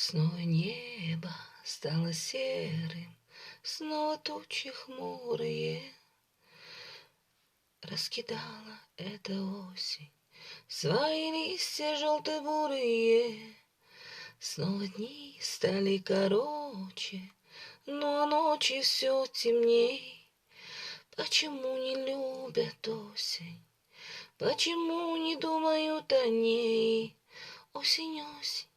Снова небо стало серым, снова тучи хмурые. Раскидала эта осень свои листья желто-бурые. Снова дни стали короче, но ночи все темней. Почему не любят осень? Почему не думают о ней? Осень, осень,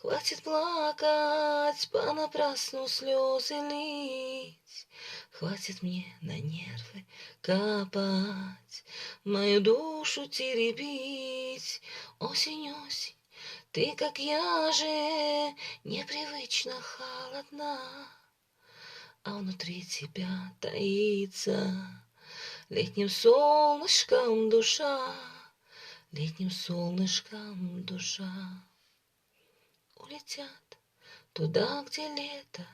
хватит плакать, понапрасну слезы лить. Хватит мне на нервы капать, мою душу теребить. Осень, осень, ты, как я же, непривычно холодна, а внутри тебя таится летним солнышком душа, летним солнышком душа. Улетят туда, где лето,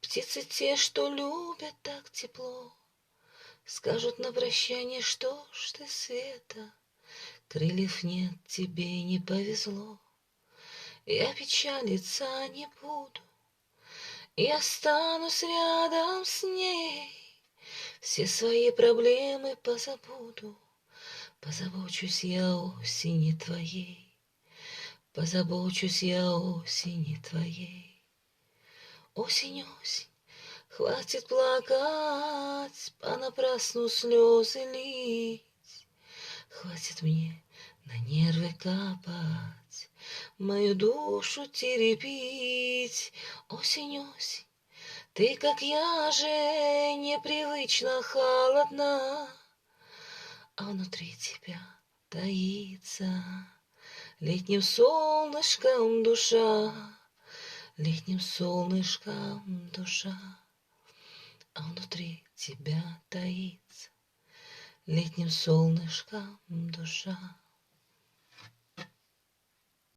птицы те, что любят так тепло. Скажут на прощание, что ж ты, Света, крыльев нет, тебе не повезло. Я печалиться не буду, я останусь рядом с ней. Все свои проблемы позабуду, позабочусь я о осени твоей. Позабочусь я о осени твоей. Осень, осень, хватит плакать, понапрасну слезы лить. Хватит мне на нервы капать, мою душу теребить. Осень, осень, ты, как я же, непривычно холодна, а внутри тебя таится летним солнышком душа, летним солнышком душа, а внутри тебя таится летним солнышком душа.